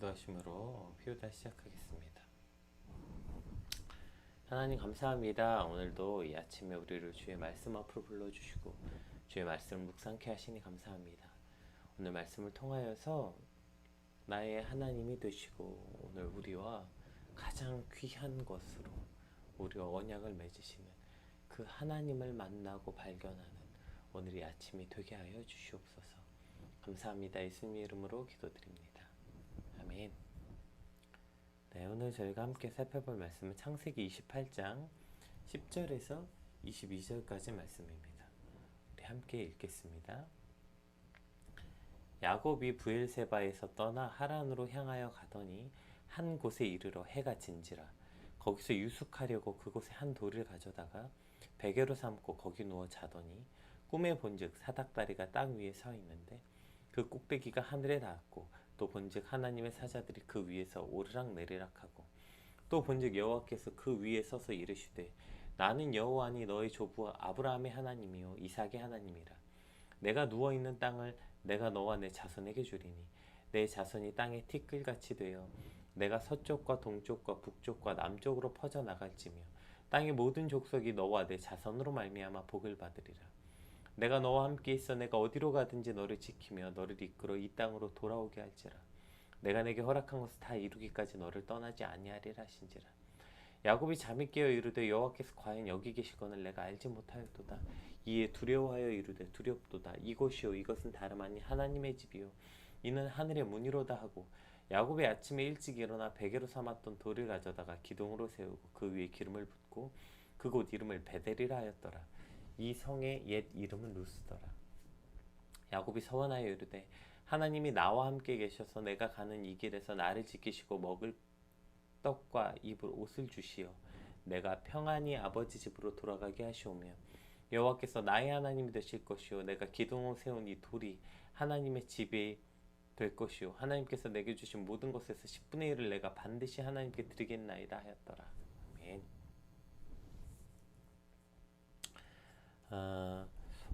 기도하심으로 피우다 시작하겠습니다. 하나님 감사합니다. 오늘도 이 아침에 우리를 주의 말씀 앞으로 불러주시고 주의 말씀을 묵상케 하시니 감사합니다. 오늘 말씀을 통하여서 나의 하나님이 되시고 오늘 우리와 가장 귀한 것으로 우리와 언약을 맺으시는 그 하나님을 만나고 발견하는 오늘이 아침이 되게 하여 주시옵소서. 감사합니다. 예수님의 이름으로 기도드립니다. 아멘. 네, 오늘 저희가 함께 살펴볼 말씀은 창세기 28장 10절에서 22절까지 말씀입니다. 우리 함께 읽겠습니다. 야곱이 브엘세바에서 떠나 하란으로 향하여 가더니 한 곳에 이르러 해가 진지라. 거기서 유숙하려고 그곳에 한 돌을 가져다가 베개로 삼고 거기 누워 자더니 꿈에 본즉 사닥다리가 땅 위에 서 있는데 그 꼭대기가 하늘에 닿았고 또 본즉 하나님의 사자들이 그 위에서 오르락 내리락 하고 또 본즉 여호와께서 그 위에 서서 이르시되 나는 여호와니 너의 조부 아브라함의 하나님이요 이삭의 하나님이라. 내가 누워있는 땅을 내가 너와 내 자손에게 주리니 내 자손이 땅의 티끌같이 되어 내가 서쪽과 동쪽과 북쪽과 남쪽으로 퍼져나갈지며 땅의 모든 족속이 너와 내 자손으로 말미암아 복을 받으리라. 내가 너와 함께 있어 내가 어디로 가든지 너를 지키며 너를 이끌어 이 땅으로 돌아오게 할지라. 내가 내게 허락한 것을 다 이루기까지 너를 떠나지 아니하리라 하신지라. 야곱이 잠이 깨어 이르되 여호와께서 과연 여기 계시거늘 내가 알지 못하였도다. 이에 두려워하여 이르되 두렵도다. 이곳이요 이것은 다름 아닌 하나님의 집이요 이는 하늘의 문이로다 하고 야곱이 아침에 일찍 일어나 베개로 삼았던 돌을 가져다가 기둥으로 세우고 그 위에 기름을 붓고 그곳 이름을 베델이라 하였더라. 이 성의 옛 이름은 루스더라. 야곱이 서원하여 이르되 하나님이 나와 함께 계셔서 내가 가는 이 길에서 나를 지키시고 먹을 떡과 입을 옷을 주시어 내가 평안히 아버지 집으로 돌아가게 하시오며 여호와께서 나의 하나님이 되실 것이요 내가 기둥으로 세운 이 돌이 하나님의 집이 될 것이요 하나님께서 내게 주신 모든 것에서 10분의 1을 내가 반드시 하나님께 드리겠나이다 하였더라. 아멘.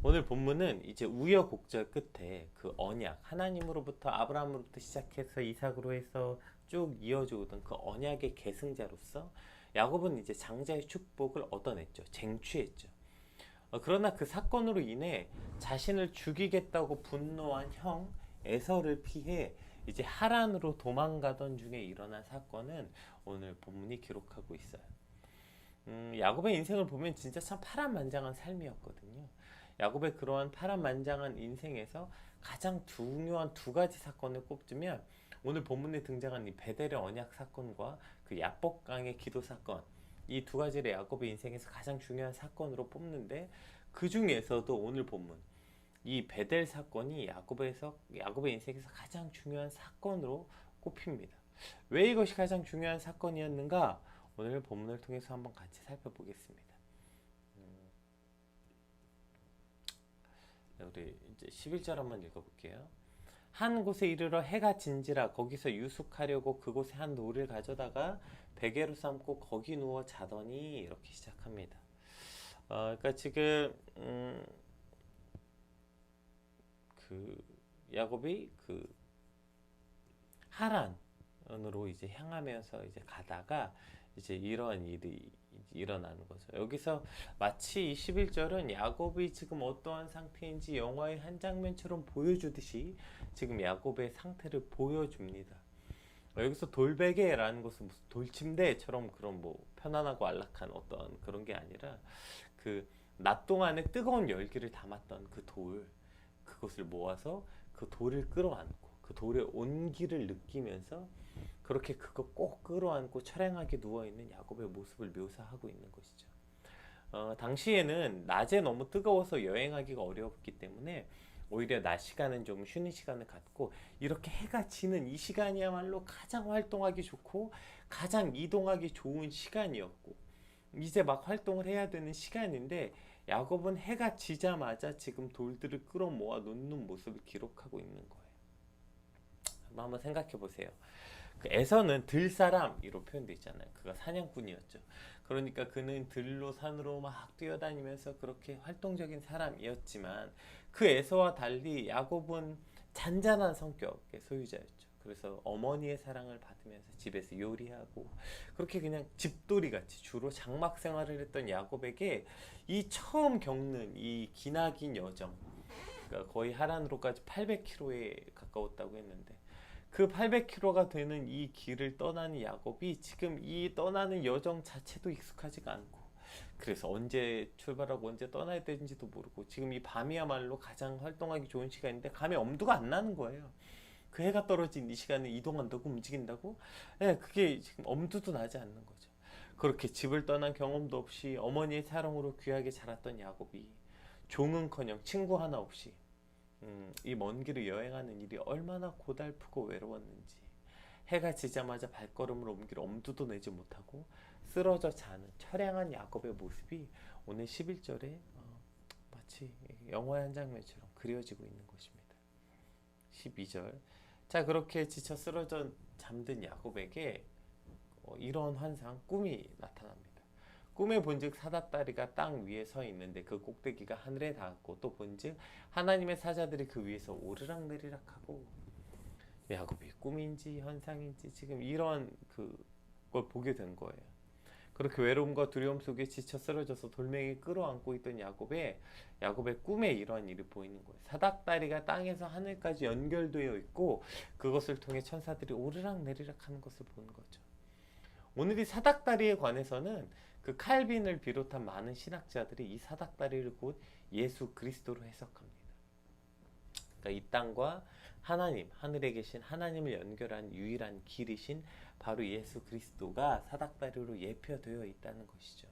오늘 본문은 이제 우여곡절 끝에 그 언약 하나님으로부터 아브라함으로부터 시작해서 이삭으로 해서 쭉 이어져 오던 그 언약의 계승자로서 야곱은 이제 장자의 축복을 얻어냈죠. 쟁취했죠. 그러나 그 사건으로 인해 자신을 죽이겠다고 분노한 형 에서를 피해 이제 하란으로 도망가던 중에 일어난 사건은 오늘 본문이 기록하고 있어요. 야곱의 인생을 보면 진짜 참 파란만장한 삶이었거든요. 야곱의 그러한 파란만장한 인생에서 가장 중요한 두 가지 사건을 꼽자면 오늘 본문에 등장한 이 베델의 언약 사건과 그 야복강의 기도 사건, 이 두 가지를 야곱의 인생에서 가장 중요한 사건으로 뽑는데 그 중에서도 오늘 본문 이 베델 사건이 야곱의 인생에서 가장 중요한 사건으로 꼽힙니다. 왜 이것이 가장 중요한 사건이었는가? 오늘 본문을 통해서 한번 같이 살펴보겠습니다. 우리 이제 11절 한번 읽어볼게요. 한 곳에 이르러 해가 진지라 거기서 유숙하려고 그곳에 한 돌을 가져다가 베개로 삼고 거기 누워 자더니 이렇게 시작합니다. 그러니까 지금 그 야곱이 그 하란으로 이제 향하면서 이제 가다가 이제 이러한 일이 일어나는 거죠. 여기서 마치 21절은 야곱이 지금 어떠한 상태인지 영화의 한 장면처럼 보여주듯이 지금 야곱의 상태를 보여줍니다. 여기서 돌베개라는 것은 무슨 돌침대처럼 그런 뭐 편안하고 안락한 어떤 그런 게 아니라 그 낮 동안에 뜨거운 열기를 담았던 그 돌, 그것을 모아서 그 돌을 끌어안고 그 돌의 온기를 느끼면서 그렇게 그거 꼭 끌어안고 처량하게 누워있는 야곱의 모습을 묘사하고 있는 것이죠. 당시에는 낮에 너무 뜨거워서 여행하기가 어려웠기 때문에 오히려 낮 시간은 좀 쉬는 시간을 갖고 이렇게 해가 지는 이 시간이야말로 가장 활동하기 좋고 가장 이동하기 좋은 시간이었고 이제 막 활동을 해야 되는 시간인데 야곱은 해가 지자마자 지금 돌들을 끌어모아 놓는 모습을 기록하고 있는 거예요. 한번 생각해 보세요. 그 에서는 들사람이로 표현되어 있잖아요. 그가 사냥꾼이었죠. 그러니까 그는 들로 산으로 막 뛰어다니면서 그렇게 활동적인 사람이었지만 그 에서와 달리 야곱은 잔잔한 성격의 소유자였죠. 그래서 어머니의 사랑을 받으면서 집에서 요리하고 그렇게 그냥 집돌이 같이 주로 장막 생활을 했던 야곱에게 이 처음 겪는 이 기나긴 여정, 그러니까 거의 하란으로까지 800km에 가까웠다고 했는데 그 800km가 되는 이 길을 떠나는 야곱이 지금 이 떠나는 여정 자체도 익숙하지가 않고, 그래서 언제 출발하고 언제 떠나야 되는지도 모르고, 지금 이 밤이야말로 가장 활동하기 좋은 시간인데 감이 엄두가 안 나는 거예요. 그 해가 떨어진 이 시간에 이동한다고, 움직인다고? 네, 그게 지금 엄두도 나지 않는 거죠. 그렇게 집을 떠난 경험도 없이 어머니의 사랑으로 귀하게 자랐던 야곱이 종은커녕 친구 하나 없이 이 먼 길을 여행하는 일이 얼마나 고달프고 외로웠는지, 해가 지자마자 발걸음을 옮길 엄두도 내지 못하고 쓰러져 자는 처량한 야곱의 모습이 오늘 11절에 마치 영화의 한 장면처럼 그려지고 있는 것입니다. 12절. 자, 그렇게 지쳐 쓰러져 잠든 야곱에게 이런 환상, 꿈이 나타납니다. 꿈에 본즉 사닥다리가 땅 위에 서 있는데 그 꼭대기가 하늘에 닿았고, 또 본즉 하나님의 사자들이 그 위에서 오르락내리락하고. 야곱이 꿈인지 현상인지 지금 이런 그걸 보게 된 거예요. 그렇게 외로움과 두려움 속에 지쳐 쓰러져서 돌멩이 끌어안고 있던 야곱의 꿈에 이러한 일이 보이는 거예요. 사닥다리가 땅에서 하늘까지 연결되어 있고 그것을 통해 천사들이 오르락내리락 하는 것을 보는 거죠. 오늘 이 사닥다리에 관해서는 그 칼빈을 비롯한 많은 신학자들이 이 사닥다리를 곧 예수 그리스도로 해석합니다. 그러니까 이 땅과 하나님, 하늘에 계신 하나님을 연결한 유일한 길이신 바로 예수 그리스도가 사닥다리로 예표되어 있다는 것이죠.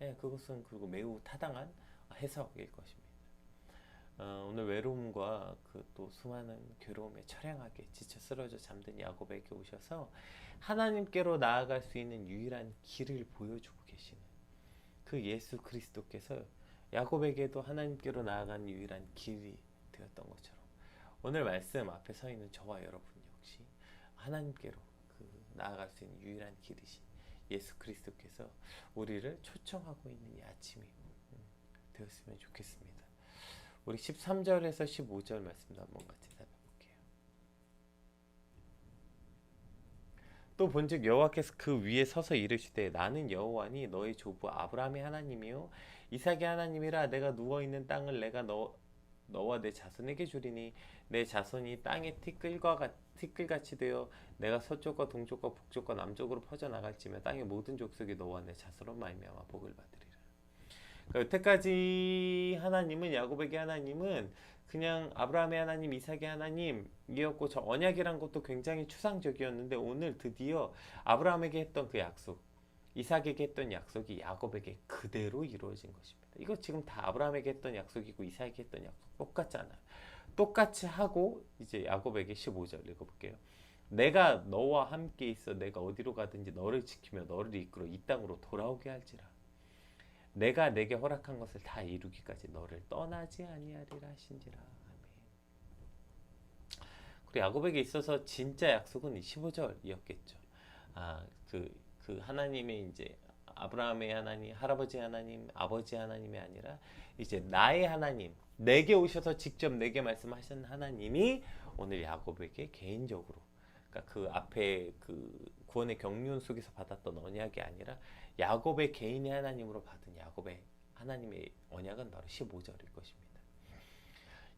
네, 그것은 그리고 매우 타당한 해석일 것입니다. 오늘 외로움과 그 또 수많은 괴로움에 처량하게 지쳐 쓰러져 잠든 야곱에게 오셔서 하나님께로 나아갈 수 있는 유일한 길을 보여주고 계시는 그 예수 그리스도께서 야곱에게도 하나님께로 나아가는 유일한 길이 되었던 것처럼 오늘 말씀 앞에 서 있는 저와 여러분 역시 하나님께로 나아갈 수 있는 유일한 길이신 예수 그리스도께서 우리를 초청하고 있는 이 아침이 되었으면 좋겠습니다. 우리 13절에서 15절 말씀도 한번 같이 살펴볼게요. 또 본즉 여호와께서 그 위에 서서 이르시되 나는 여호와니 너의 조부 아브라함의 하나님이요 이삭의 하나님이라. 내가 누워있는 땅을 내가 너와 내 자손에게 주리니 내 자손이 땅의 티끌같이 되어 내가 서쪽과 동쪽과 북쪽과 남쪽으로 퍼져나갈지며 땅의 모든 족속이 너와 내 자손으로 말미암아 복을 받으리라. 그러니까 여태까지 하나님은, 야곱에게 하나님은 그냥 아브라함의 하나님, 이삭의 하나님이었고 저 언약이란 것도 굉장히 추상적이었는데 오늘 드디어 아브라함에게 했던 그 약속, 이삭에게 했던 약속이 야곱에게 그대로 이루어진 것입니다. 이거 지금 다 아브라함에게 했던 약속이고 이삭에게 했던 약속 똑같잖아요. 똑같이 하고 이제 야곱에게 15절 읽어볼게요. 내가 너와 함께 있어 내가 어디로 가든지 너를 지키며 너를 이끌어 이 땅으로 돌아오게 할지라. 내가 내게 허락한 것을 다 이루기까지 너를 떠나지 아니하리라 하신지라. 아멘. 그리고 야곱에게 있어서 진짜 약속은 15절이었겠죠. 그 하나님의 이제 아브라함의 하나님, 할아버지 하나님, 아버지 하나님이 아니라 이제 나의 하나님, 내게 오셔서 직접 내게 말씀하신 하나님이 오늘 야곱에게 개인적으로, 그러니까 그 앞에 그 구원의 경륜 속에서 받았던 언약이 아니라 야곱의 개인의 하나님으로 받은 야곱의 하나님의 언약은 바로 15절일 것입니다.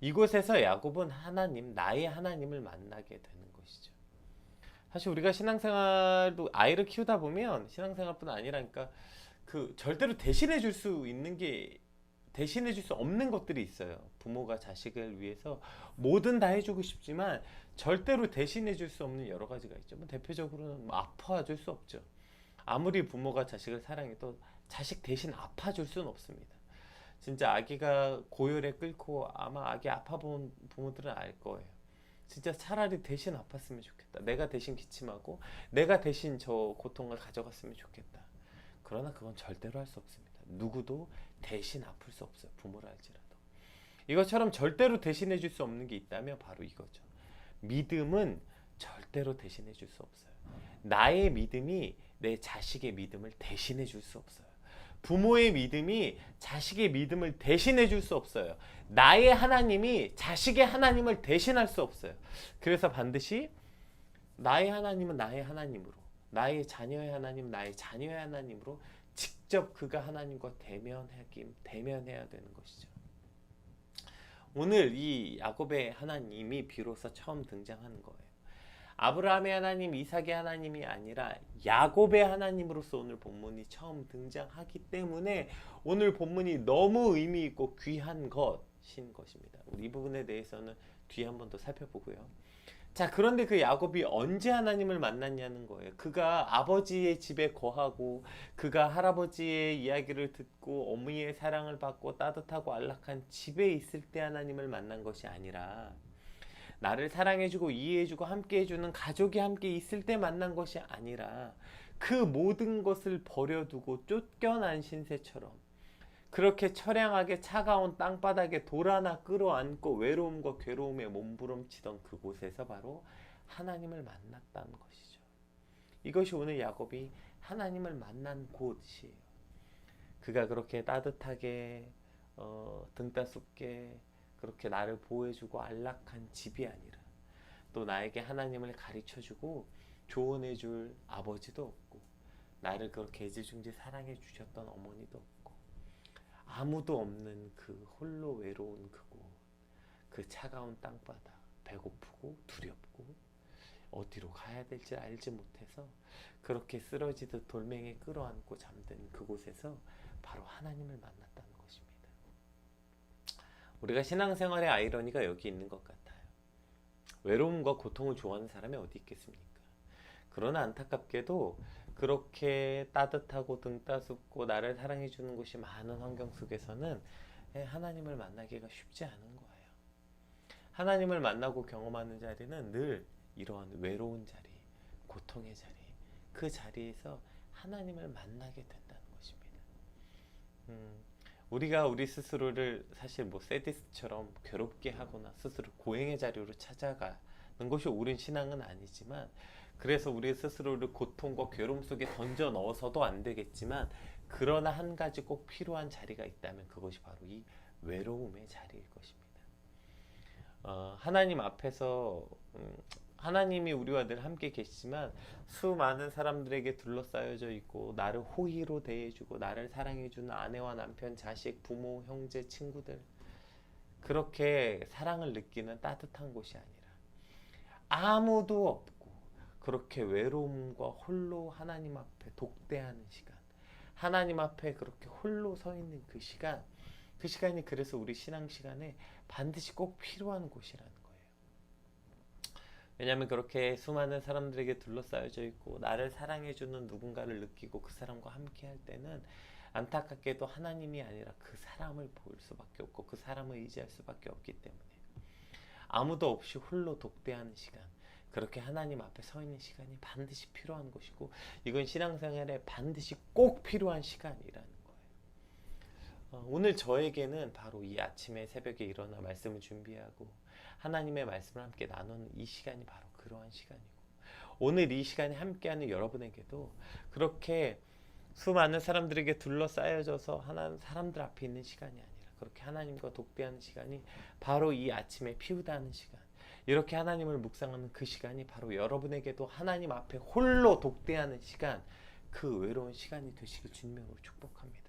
이곳에서 야곱은 하나님, 나의 하나님을 만나게 되는 것이죠. 사실 우리가 신앙생활도 아이를 키우다 보면 신앙생활뿐 아니라 그러니까 그 절대로 대신해 줄 수 있는 게 대신해 줄 수 없는 것들이 있어요. 부모가 자식을 위해서 뭐든 다 해주고 싶지만 절대로 대신해 줄 수 없는 여러 가지가 있죠. 대표적으로는 아파줄 수 없죠. 아무리 부모가 자식을 사랑해도 자식 대신 아파줄 수는 없습니다. 진짜 아기가 고열에 끓고 아마 아기 아파본 부모들은 알 거예요. 진짜 차라리 대신 아팠으면 좋겠다. 내가 대신 기침하고 내가 대신 저 고통을 가져갔으면 좋겠다. 그러나 그건 절대로 할 수 없습니다. 누구도 대신 아플 수 없어요. 부모라 할지라도. 이것처럼 절대로 대신해 줄 수 없는 게 있다면 바로 이거죠. 믿음은 절대로 대신해 줄 수 없어요. 나의 믿음이 내 자식의 믿음을 대신해 줄 수 없어요. 부모의 믿음이 자식의 믿음을 대신해 줄 수 없어요. 나의 하나님이 자식의 하나님을 대신할 수 없어요. 그래서 반드시 나의 하나님은 나의 하나님으로, 나의 자녀의 하나님 나의 자녀의 하나님으로 직접 그가 하나님과 대면해야 되는 것이죠. 오늘 이 야곱의 하나님이 비로소 처음 등장하는 거예요. 아브라함의 하나님, 이삭의 하나님이 아니라 야곱의 하나님으로서 오늘 본문이 처음 등장하기 때문에 오늘 본문이 너무 의미 있고 귀한 것인 것입니다. 우리 이 부분에 대해서는 뒤에 한 번 더 살펴보고요. 자, 그런데 그 야곱이 언제 하나님을 만났냐는 거예요. 그가 아버지의 집에 거하고 그가 할아버지의 이야기를 듣고 어머니의 사랑을 받고 따뜻하고 안락한 집에 있을 때 하나님을 만난 것이 아니라 나를 사랑해주고 이해해주고 함께해주는 가족이 함께 있을 때 만난 것이 아니라 그 모든 것을 버려두고 쫓겨난 신세처럼 그렇게 처량하게 차가운 땅바닥에 돌 하나 끌어안고 외로움과 괴로움에 몸부림치던 그곳에서 바로 하나님을 만났다는 것이죠. 이것이 오늘 야곱이 하나님을 만난 곳이에요. 그가 그렇게 따뜻하게 등 따숩게 그렇게 나를 보호해주고 안락한 집이 아니라 또 나에게 하나님을 가르쳐주고 조언해줄 아버지도 없고 나를 그렇게 애지중지 사랑해 주셨던 어머니도 없고 아무도 없는 그 홀로 외로운 그곳, 그 차가운 땅바닥, 배고프고 두렵고 어디로 가야 될지 알지 못해서 그렇게 쓰러지듯 돌멩이에 끌어안고 잠든 그곳에서 바로 하나님을 만났다는 것입니다. 우리가 신앙생활의 아이러니가 여기 있는 것 같아요. 외로움과 고통을 좋아하는 사람이 어디 있겠습니까? 그러나 안타깝게도 그렇게 따뜻하고 등 따숩고 나를 사랑해 주는 곳이 많은 환경 속에서는 하나님을 만나기가 쉽지 않은 거예요. 하나님을 만나고 경험하는 자리는 늘 이러한 외로운 자리, 고통의 자리, 그 자리에서 하나님을 만나게 된다는 것입니다. 우리가 우리 스스로를 사실 뭐 세디스처럼 괴롭게 하거나 스스로 고행의 자리로 찾아가는 것이 옳은 신앙은 아니지만 그래서 우리 스스로를 고통과 괴로움 속에 던져 넣어서도 안 되겠지만 그러나 한 가지 꼭 필요한 자리가 있다면 그것이 바로 이 외로움의 자리일 것입니다. 하나님 앞에서 하나님이 우리와 늘 함께 계시지만 수많은 사람들에게 둘러싸여져 있고 나를 호의로 대해주고 나를 사랑해주는 아내와 남편, 자식, 부모, 형제, 친구들 그렇게 사랑을 느끼는 따뜻한 곳이 아니라 아무도 없고 그렇게 외로움과 홀로 하나님 앞에 독대하는 시간 하나님 앞에 그렇게 홀로 서 있는 그 시간이 그래서 우리 신앙 시간에 반드시 꼭 필요한 곳이라는 거예요. 왜냐하면 그렇게 수많은 사람들에게 둘러싸여져 있고 나를 사랑해주는 누군가를 느끼고 그 사람과 함께 할 때는 안타깝게도 하나님이 아니라 그 사람을 볼 수밖에 없고 그 사람을 의지할 수밖에 없기 때문에 아무도 없이 홀로 독대하는 시간 그렇게 하나님 앞에 서 있는 시간이 반드시 필요한 것이고 이건 신앙생활에 반드시 꼭 필요한 시간이라는 거예요. 오늘 저에게는 바로 이 아침에 새벽에 일어나 말씀을 준비하고 하나님의 말씀을 함께 나누는 이 시간이 바로 그러한 시간이고 오늘 이 시간에 함께하는 여러분에게도 그렇게 수많은 사람들에게 둘러싸여져서 사람들 앞에 있는 시간이 아니라 그렇게 하나님과 독대하는 시간이 바로 이 아침에 피우다는 시간 이렇게 하나님을 묵상하는 그 시간이 바로 여러분에게도 하나님 앞에 홀로 독대하는 시간 그 외로운 시간이 되시길 주님으로 축복합니다.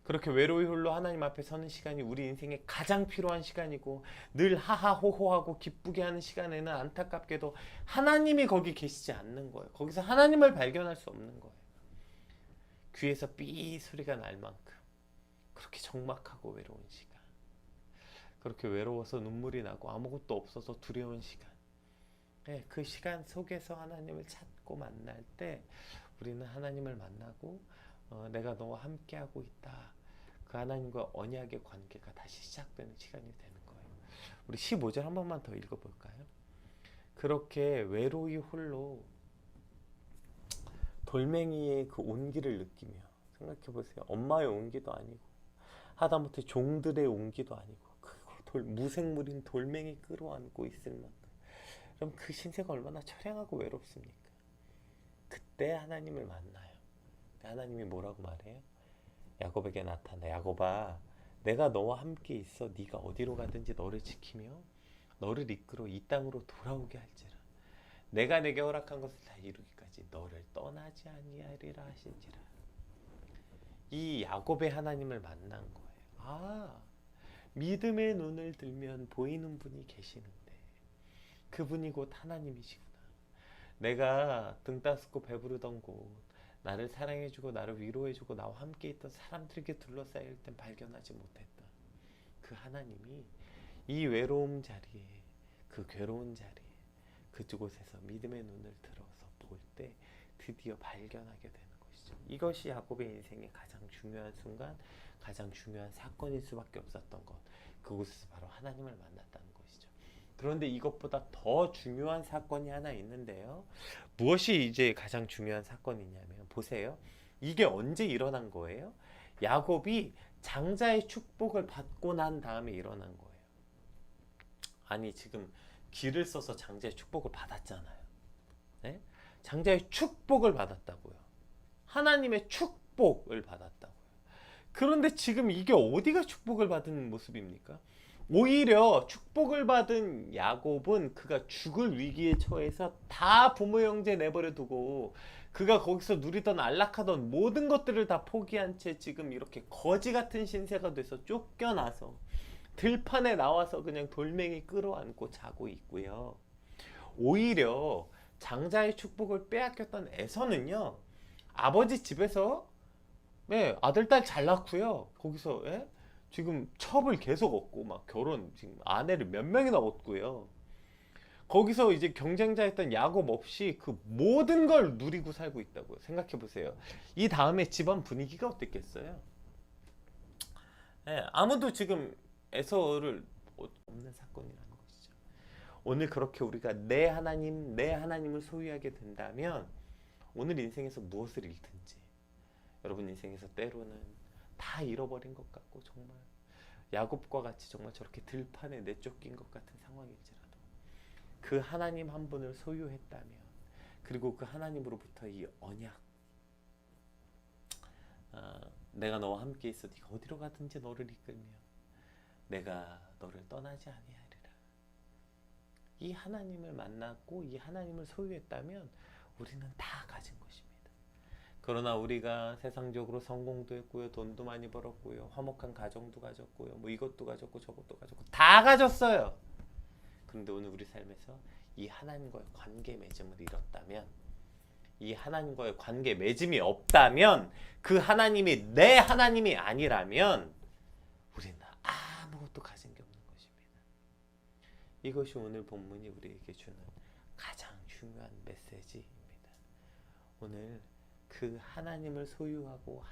그렇게 외로이 홀로 하나님 앞에 서는 시간이 우리 인생에 가장 필요한 시간이고 늘 하하호호하고 기쁘게 하는 시간에는 안타깝게도 하나님이 거기 계시지 않는 거예요. 거기서 하나님을 발견할 수 없는 거예요. 귀에서 삐 소리가 날 만큼 그렇게 적막하고 외로운 시간 그렇게 외로워서 눈물이 나고 아무것도 없어서 두려운 시간 그 시간 속에서 하나님을 찾고 만날 때 우리는 하나님을 만나고 내가 너와 함께하고 있다 그 하나님과 언약의 관계가 다시 시작되는 시간이 되는 거예요. 우리 15절 한 번만 더 읽어볼까요? 그렇게 외로이 홀로 돌멩이의 그 온기를 느끼며 생각해보세요. 엄마의 온기도 아니고 하다못해 종들의 온기도 아니고 무생물인 돌멩이 끌어안고 있을 만큼 그럼 그 신세가 얼마나 처량하고 외롭습니까? 그때 하나님을 만나요. 하나님이 뭐라고 말해요? 야곱에게 나타나 야곱아 내가 너와 함께 있어 네가 어디로 가든지 너를 지키며 너를 이끌어 이 땅으로 돌아오게 할지라 내가 내게 허락한 것을 다 이루기까지 너를 떠나지 아니하리라 하신지라. 이 야곱의 하나님을 만난 거예요. 아, 믿음의 눈을 들면 보이는 분이 계시는데 그분이 곧 하나님이시구나. 내가 등 따스고 배부르던 곳, 나를 사랑해주고 나를 위로해주고 나와 함께 있던 사람들에게 둘러싸일 땐 발견하지 못했던 그 하나님이 이 외로움 자리에, 그 괴로운 자리에, 그곳에서 믿음의 눈을 들어서 볼 때 드디어 발견하게 되는 것이죠. 이것이 야곱의 인생의 가장 중요한 순간, 가장 중요한 사건일 수밖에 없었던 것. 그곳에서 바로 하나님을 만났다는 것이죠. 그런데 이것보다 더 중요한 사건이 하나 있는데요. 무엇이 이제 가장 중요한 사건이냐면, 보세요. 이게 언제 일어난 거예요? 야곱이 장자의 축복을 받고 난 다음에 일어난 거예요. 아니, 지금 기를 써서 장자의 축복을 받았잖아요. 네? 장자의 축복을 받았다고요. 하나님의 축복을 받았다고요. 그런데 지금 이게 어디가 축복을 받은 모습입니까? 오히려 축복을 받은 야곱은 그가 죽을 위기에 처해서 다 부모 형제 내버려 두고 그가 거기서 누리던 안락하던 모든 것들을 다 포기한 채 지금 이렇게 거지 같은 신세가 돼서 쫓겨나서 들판에 나와서 그냥 돌멩이 끌어안고 자고 있고요. 오히려 장자의 축복을 빼앗겼던 에서는요, 아버지 집에서 아들 딸 잘 낳고요. 거기서 지금 첩을 계속 얻고 막 결혼 지금 아내를 몇 명이나 얻고요. 거기서 이제 경쟁자였던 야곱 없이 그 모든 걸 누리고 살고 있다고요. 생각해 보세요. 이 다음에 집안 분위기가 어땠겠어요? 아무도 지금 에서를 없는 사건이라는 것이죠. 오늘 그렇게 우리가 내 하나님을 소유하게 된다면 오늘 인생에서 무엇을 잃든지, 여러분 인생에서 때로는 다 잃어버린 것 같고 정말 야곱과 같이 정말 저렇게 들판에 내쫓긴 것 같은 상황일지라도 그 하나님 한 분을 소유했다면, 그리고 그 하나님으로부터 이 언약, 내가 너와 함께 있어 네가 어디로 가든지 너를 이끌며 내가 너를 떠나지 아니하리라. 이 하나님을 만났고 이 하나님을 소유했다면 우리는 다 가진 것입니다. 그러나 우리가 세상적으로 성공도 했고요, 돈도 많이 벌었고요, 화목한 가정도 가졌고요, 뭐 이것도 가졌고 저것도 가졌고 다 가졌어요. 그런데 오늘 우리 삶에서 이 하나님과의 관계 맺음을 잃었다면, 이 하나님과의 관계 맺음이 없다면, 그 하나님이 내 하나님이 아니라면 우리는 아무것도 가진 게 없는 것입니다. 이것이 오늘 본문이 우리에게 주는 가장 중요한 메시지입니다. 오늘 그 하나님을 소유하고,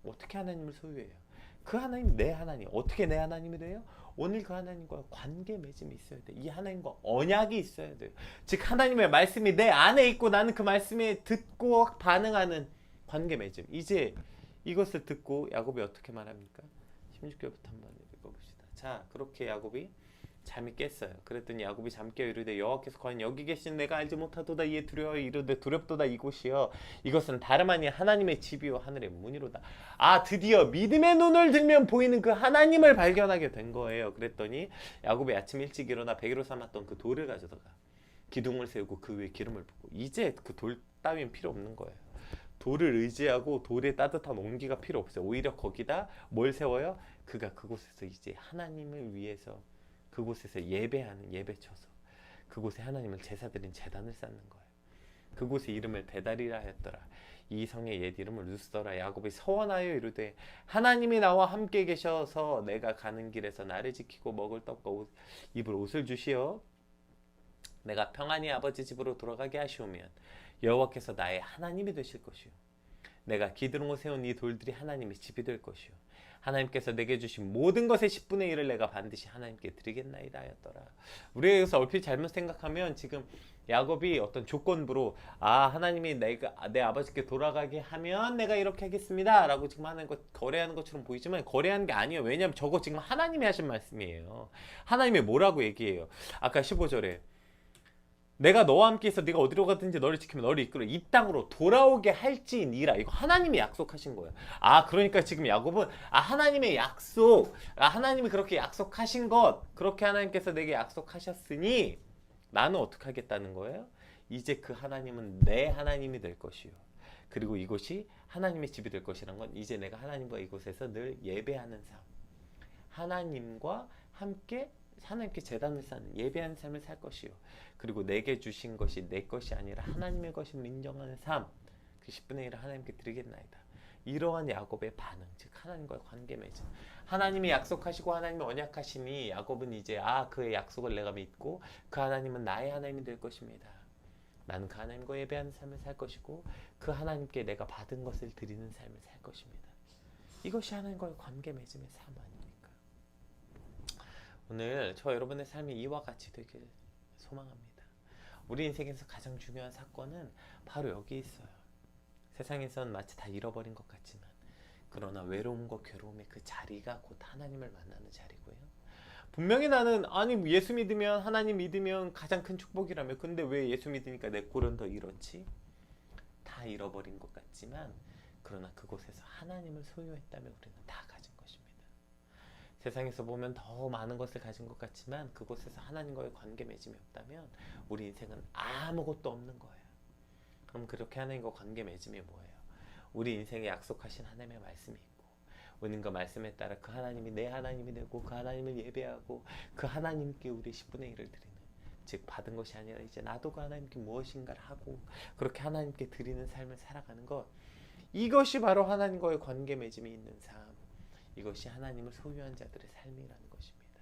어떻게 하나님을 소유해요? 그 하나님 내 하나님. 어떻게 내 하나님이 돼요? 오늘 그 하나님과 관계 맺음이 있어야 돼요. 이 하나님과 언약이 있어야 돼요. 즉 하나님의 말씀이 내 안에 있고 나는 그 말씀에 듣고 반응하는 관계 맺음. 이제 이것을 듣고 야곱이 어떻게 말합니까? 16절부터 한번 읽어봅시다. 자, 그렇게 야곱이 잠이 깼어요. 그랬더니 야곱이 잠 깨어 이르되 여호와께서 과연 여기 계신 내가 알지 못하도다. 이에 두려워 이르되 두렵도다. 이곳이여 이것은 다름 아니 하나님의 집이요 하늘의 문이로다. 드디어 믿음의 눈을 들면 보이는 그 하나님을 발견하게 된 거예요. 그랬더니 야곱이 아침 일찍 일어나 베개로 삼았던 그 돌을 가져다가 기둥을 세우고 그 위에 기름을 붓고, 이제 그 돌 따위는 필요 없는 거예요. 돌을 의지하고 돌의 따뜻한 온기가 필요 없어요. 오히려 거기다 뭘 세워요? 그가 그곳에서 이제 하나님을 위해서 그곳에서 예배하는, 예배쳐서 그곳에 하나님을 제사드린 제단을 쌓는 거예요. 그곳에 이름을 베달이라 하였더라. 이 성의 옛 이름을 루스더라. 야곱이 서원하여 이르되 하나님이 나와 함께 계셔서 내가 가는 길에서 나를 지키고 먹을 떡과 입을 옷을 주시어 내가 평안히 아버지 집으로 돌아가게 하시오면 여호와께서 나의 하나님이 되실 것이요 내가 기드론으로 세운 이 돌들이 하나님의 집이 될 것이요 하나님께서 내게 주신 모든 것의 10분의 1을 내가 반드시 하나님께 드리겠나이다 하였더라. 우리가 여기서 얼핏 잘못 생각하면 지금 야곱이 어떤 조건부로 하나님이 내 아버지께 돌아가게 하면 내가 이렇게 하겠습니다 라고 지금 하는 것, 거래하는 것처럼 보이지만 거래하는 게 아니에요. 왜냐하면 저거 지금 하나님이 하신 말씀이에요. 하나님이 뭐라고 얘기해요? 아까 15절에 내가 너와 함께 있어 네가 어디로 가든지 너를 지키며 너를 이끌어 이 땅으로 돌아오게 할지니라. 이거 하나님이 약속하신 거예요. 그러니까 지금 야곱은 하나님의 약속, 하나님이 그렇게 약속하신 것, 그렇게 하나님께서 내게 약속하셨으니 나는 어떻게 하겠다는 거예요? 이제 그 하나님은 내 하나님이 될 것이요. 그리고 이곳이 하나님의 집이 될 것이란 건 이제 내가 하나님과 이곳에서 늘 예배하는 삶, 하나님과 함께 하나님께 제단을 쌓는 예배하는 삶을 살 것이요. 그리고 내게 주신 것이 내 것이 아니라 하나님의 것임을 인정하는 삶, 그 10분의 1을 하나님께 드리겠나이다. 이러한 야곱의 반응, 즉 하나님과의 관계 맺음. 하나님이 약속하시고 하나님이 언약하시니 야곱은 이제 그의 약속을 내가 믿고 그 하나님은 나의 하나님이 될 것입니다. 나는 그 하나님과 예배하는 삶을 살 것이고 그 하나님께 내가 받은 것을 드리는 삶을 살 것입니다. 이것이 하나님과의 관계 맺음의 삶 아닙니까? 오늘 저 여러분의 삶이 이와 같이 되길 소망합니다. 우리 인생에서 가장 중요한 사건은 바로 여기 있어요. 세상에선 마치 다 잃어버린 것 같지만 그러나 외로움과 괴로움의 그 자리가 곧 하나님을 만나는 자리고요. 분명히 나는 예수 믿으면 하나님 믿으면 가장 큰 축복이라며 근데 왜 예수 믿으니까 내 꼴은 더 이렇지? 다 잃어버린 것 같지만 그러나 그곳에서 하나님을 소유했다면 우리는 다 가진 것입니다. 세상에서 보면 더 많은 것을 가진 것 같지만 그곳에서 하나님과의 관계 맺음이 없다면 우리 인생은 아무것도 없는 거예요. 그럼 그렇게 하나님과 관계 맺음이 뭐예요? 우리 인생에 약속하신 하나님의 말씀이 있고 우리는 그 말씀에 따라 그 하나님이 내 하나님이 되고 그 하나님을 예배하고 그 하나님께 우리 10분의 1을 드리는, 즉 받은 것이 아니라 이제 나도 그 하나님께 무엇인가를 하고 그렇게 하나님께 드리는 삶을 살아가는 것, 이것이 바로 하나님과의 관계 맺음이 있는 삶, 이것이 하나님을 소유한 자들의 삶이라는 것입니다.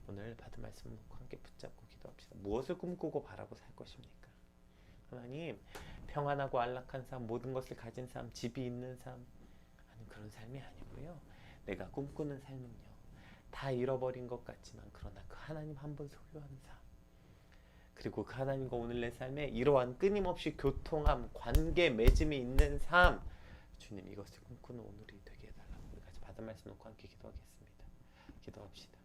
오늘 받은 말씀을 놓고 함께 붙잡고 기도합시다. 무엇을 꿈꾸고 바라고 살 것입니까? 하나님, 평안하고 안락한 삶, 모든 것을 가진 삶, 집이 있는 삶, 아니 그런 삶이 아니고요. 내가 꿈꾸는 삶은요, 다 잃어버린 것 같지만 그러나 그 하나님 한 분 소유하는 삶, 그리고 그 하나님과 오늘 내 삶에 이러한 끊임없이 교통함, 관계 맺음이 있는 삶, 주님 이것을 꿈꾸는 오늘이 되게 해달라고 우리 같이 받은 말씀 놓고 함께 기도하겠습니다. 기도합시다.